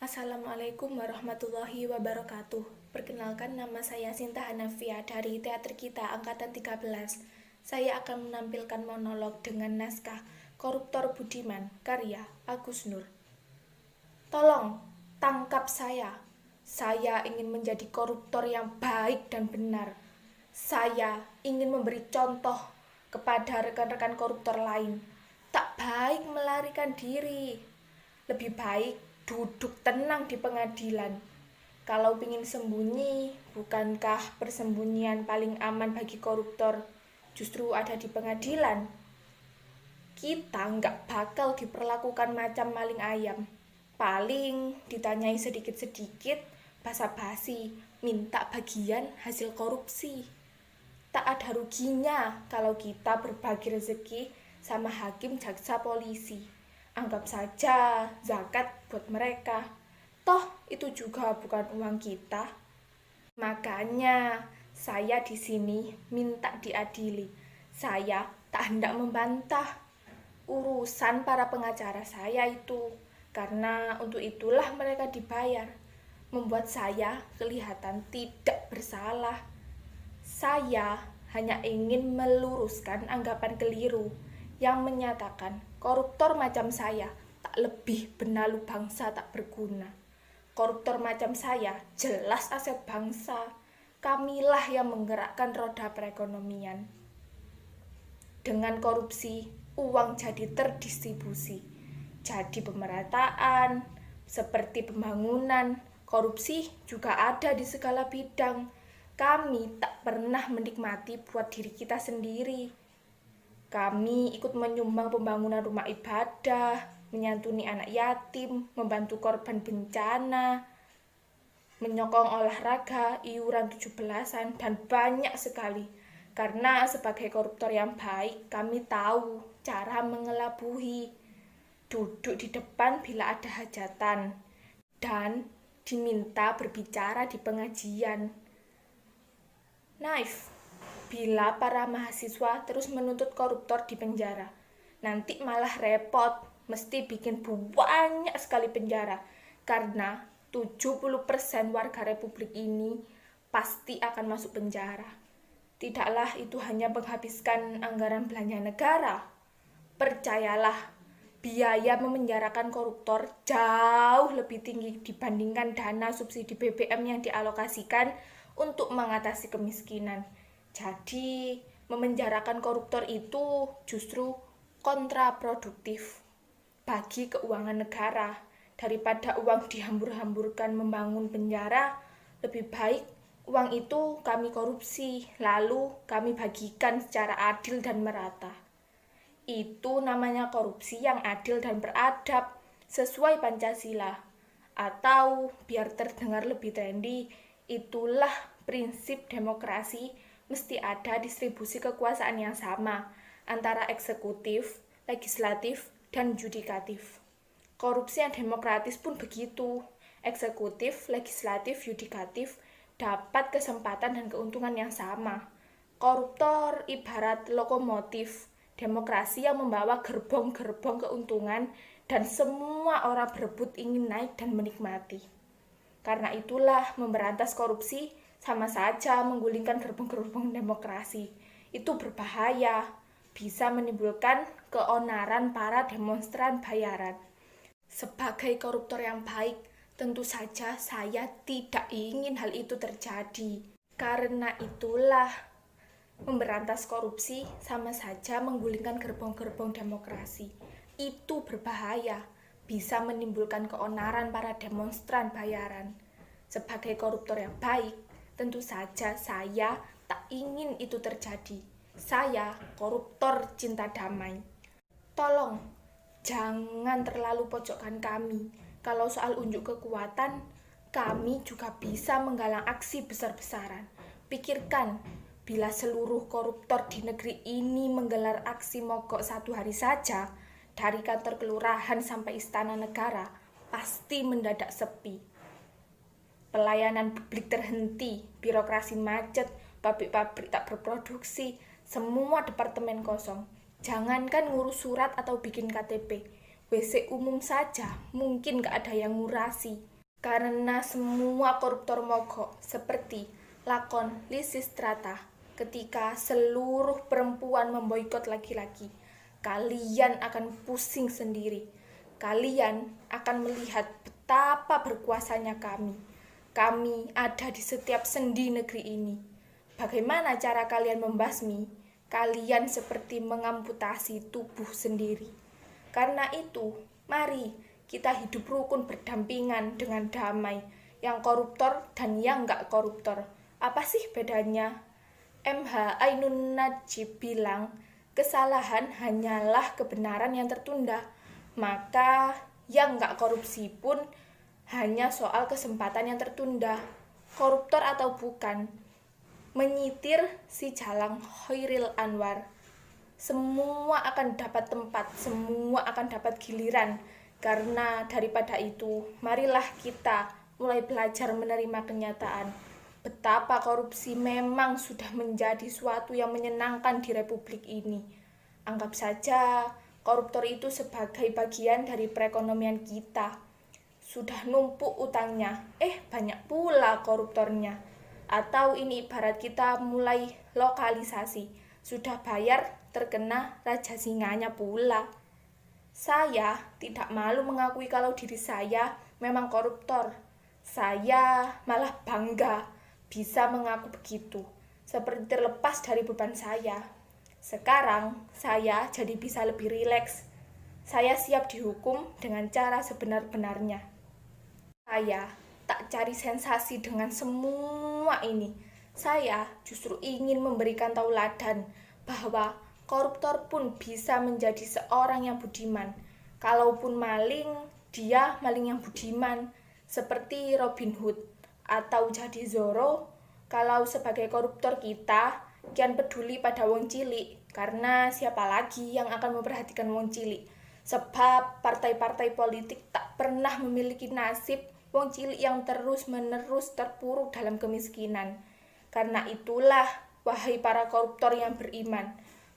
Assalamualaikum warahmatullahi wabarakatuh. Perkenalkan, nama saya Sinta Hanafia dari Teater Kita Angkatan 13. Saya akan menampilkan monolog dengan naskah Koruptor Budiman, karya Agus Nur. Tolong, tangkap saya. Saya ingin menjadi koruptor yang baik dan benar. Saya ingin memberi contoh kepada rekan-rekan koruptor lain. Tak baik melarikan diri. Lebih baik duduk tenang di pengadilan. Kalau ingin sembunyi, bukankah persembunyian paling aman bagi koruptor justru ada di pengadilan? Kita nggak bakal diperlakukan macam maling ayam. Paling ditanyai sedikit-sedikit, basa-basi, minta bagian hasil korupsi. Tak ada ruginya kalau kita berbagi rezeki sama hakim, jaksa, polisi. Anggap saja zakat buat mereka. Toh itu juga bukan uang kita. Makanya saya di sini minta diadili. Saya tak hendak membantah urusan para pengacara saya itu, karena untuk itulah mereka dibayar, membuat saya kelihatan tidak bersalah. Saya hanya ingin meluruskan anggapan keliru yang menyatakan koruptor macam saya tak lebih benalu bangsa tak berguna. Koruptor macam saya jelas aset bangsa. Kamilah yang menggerakkan roda perekonomian. Dengan korupsi, uang jadi terdistribusi. Jadi pemerataan, seperti pembangunan, korupsi juga ada di segala bidang. Kami tak pernah menikmati buat diri kita sendiri. Kami ikut menyumbang pembangunan rumah ibadah, menyantuni anak yatim, membantu korban bencana, menyokong olahraga, iuran 17-an, dan banyak sekali. Karena sebagai koruptor yang baik, kami tahu cara mengelabui. Duduk di depan bila ada hajatan, dan diminta berbicara di pengajian. Naif bila para mahasiswa terus menuntut koruptor di penjara. Nanti malah repot, mesti bikin banyak sekali penjara. Karena 70% warga republik ini pasti akan masuk penjara. Tidaklah itu hanya menghabiskan anggaran belanja negara. Percayalah, biaya memenjarakan koruptor jauh lebih tinggi dibandingkan dana subsidi BBM yang dialokasikan untuk mengatasi kemiskinan. Jadi, memenjarakan koruptor itu justru kontraproduktif bagi keuangan negara. Daripada uang dihambur-hamburkan membangun penjara, lebih baik uang itu kami korupsi, lalu kami bagikan secara adil dan merata. Itu namanya korupsi yang adil dan beradab, sesuai Pancasila. Atau, biar terdengar lebih trendy, itulah prinsip demokrasi, mesti ada distribusi kekuasaan yang sama antara eksekutif, legislatif, dan yudikatif. Korupsi yang demokratis pun begitu. Eksekutif, legislatif, yudikatif dapat kesempatan dan keuntungan yang sama. Koruptor ibarat lokomotif demokrasi yang membawa gerbong-gerbong keuntungan dan semua orang berebut ingin naik dan menikmati. Karena itulah memberantas korupsi sama saja menggulingkan gerbong-gerbong demokrasi. Itu berbahaya, bisa menimbulkan keonaran para demonstran bayaran. Sebagai koruptor yang baik, tentu saja saya tidak ingin hal itu terjadi. Karena itulah memberantas korupsi sama saja menggulingkan gerbong-gerbong demokrasi. Itu berbahaya, bisa menimbulkan keonaran para demonstran bayaran. Sebagai koruptor yang baik, tentu saja saya tak ingin itu terjadi. Saya koruptor cinta damai. Tolong, jangan terlalu pojokkan kami. Kalau soal unjuk kekuatan, kami juga bisa menggalang aksi besar-besaran. Pikirkan, bila seluruh koruptor di negeri ini menggelar aksi mogok 1 hari saja, dari kantor kelurahan sampai istana negara, pasti mendadak sepi. Pelayanan publik terhenti, birokrasi macet, pabrik-pabrik tak berproduksi, semua departemen kosong. Jangankan ngurus surat atau bikin KTP, WC umum saja mungkin gak ada yang ngurasi. Karena semua koruptor mogok, seperti lakon Lysistrata ketika seluruh perempuan memboikot laki-laki. Kalian akan pusing sendiri. Kalian akan melihat betapa berkuasanya kami. Kami ada di setiap sendi negeri ini. Bagaimana cara kalian membasmi? Kalian seperti mengamputasi tubuh sendiri. Karena itu, mari kita hidup rukun berdampingan dengan damai, yang koruptor dan yang nggak koruptor. Apa sih bedanya? MH Ainun Najib bilang, kesalahan hanyalah kebenaran yang tertunda. Maka yang nggak korupsi pun hanya soal kesempatan yang tertunda. Koruptor atau bukan, menyitir si Jalang Khairil Anwar, semua akan dapat tempat, semua akan dapat giliran. Karena daripada itu, marilah kita mulai belajar menerima kenyataan betapa korupsi memang sudah menjadi suatu yang menyenangkan di Republik ini. Anggap saja koruptor itu sebagai bagian dari perekonomian kita. Sudah numpuk utangnya, banyak pula koruptornya. Atau ini ibarat kita mulai lokalisasi, sudah bayar terkena raja singanya pula. Saya tidak malu mengakui kalau diri saya memang koruptor. Saya malah bangga bisa mengaku begitu, seperti terlepas dari beban saya. Sekarang saya jadi bisa lebih rileks. Saya siap dihukum dengan cara sebenar-benarnya. Saya tak cari sensasi dengan semua ini. Saya justru ingin memberikan tauladan bahwa koruptor pun bisa menjadi seorang yang budiman. Kalaupun maling, dia maling yang budiman, seperti Robin Hood atau jadi Zorro. Kalau sebagai koruptor kita kian peduli pada wong cilik, karena siapa lagi yang akan memperhatikan wong cilik? Sebab partai-partai politik tak pernah memiliki nasib wong cilik yang terus-menerus terpuruk dalam kemiskinan. Karena itulah, wahai para koruptor yang beriman,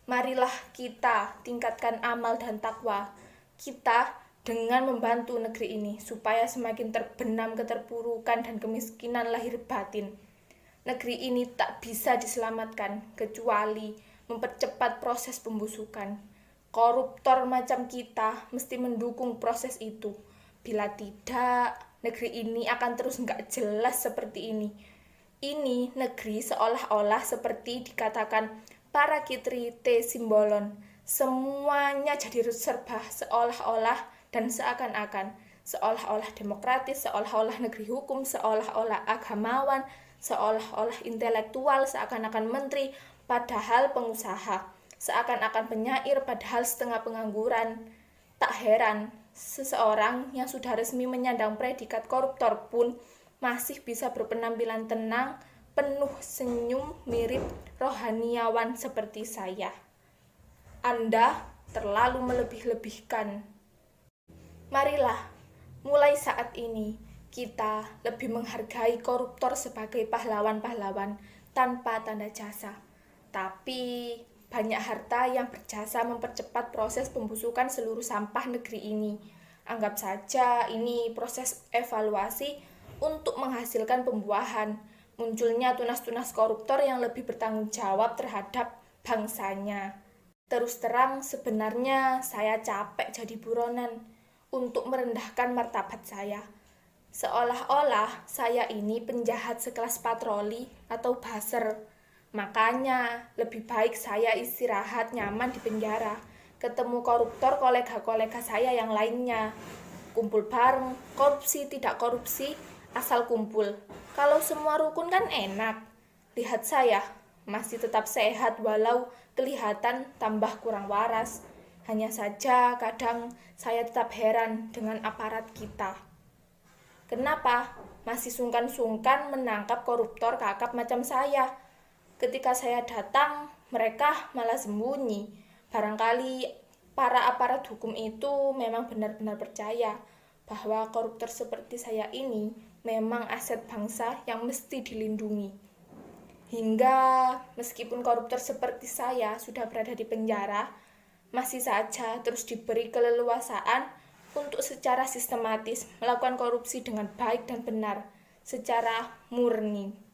marilah kita tingkatkan amal dan takwa kita dengan membantu negeri ini supaya semakin terbenam keterpurukan dan kemiskinan lahir batin. Negeri ini tak bisa diselamatkan kecuali mempercepat proses pembusukan. Koruptor macam kita mesti mendukung proses itu. Bila tidak, negeri ini akan terus nggak jelas seperti ini. Ini negeri seolah-olah seperti dikatakan para Kitri T. Simbolon. Semuanya jadi serba seolah-olah dan seakan-akan. Seolah-olah demokratis, seolah-olah negeri hukum, seolah-olah agamawan, seolah-olah intelektual, seakan-akan menteri, padahal pengusaha. Seakan-akan penyair, padahal setengah pengangguran. Tak heran, seseorang yang sudah resmi menyandang predikat koruptor pun masih bisa berpenampilan tenang, penuh senyum, mirip rohaniawan seperti saya. Anda terlalu melebih-lebihkan. Marilah, mulai saat ini, kita lebih menghargai koruptor sebagai pahlawan-pahlawan tanpa tanda jasa. Tapi banyak harta yang berjasa mempercepat proses pembusukan seluruh sampah negeri ini. Anggap saja ini proses evaluasi untuk menghasilkan pembuahan. Munculnya tunas-tunas koruptor yang lebih bertanggung jawab terhadap bangsanya. Terus terang, sebenarnya saya capek jadi buronan untuk merendahkan martabat saya. Seolah-olah saya ini penjahat sekelas patroli atau buzzer. Makanya lebih baik saya istirahat nyaman di penjara, ketemu koruptor kolega-kolega saya yang lainnya. Kumpul bareng, korupsi tidak korupsi, asal kumpul. Kalau semua rukun kan enak. Lihat saya, masih tetap sehat walau kelihatan tambah kurang waras. Hanya saja kadang saya tetap heran dengan aparat kita. Kenapa masih sungkan-sungkan menangkap koruptor kakap macam saya? Ketika saya datang, mereka malah sembunyi. Barangkali para aparat hukum itu memang benar-benar percaya bahwa koruptor seperti saya ini memang aset bangsa yang mesti dilindungi. Hingga meskipun koruptor seperti saya sudah berada di penjara, masih saja terus diberi keleluasaan untuk secara sistematis melakukan korupsi dengan baik dan benar, secara murni.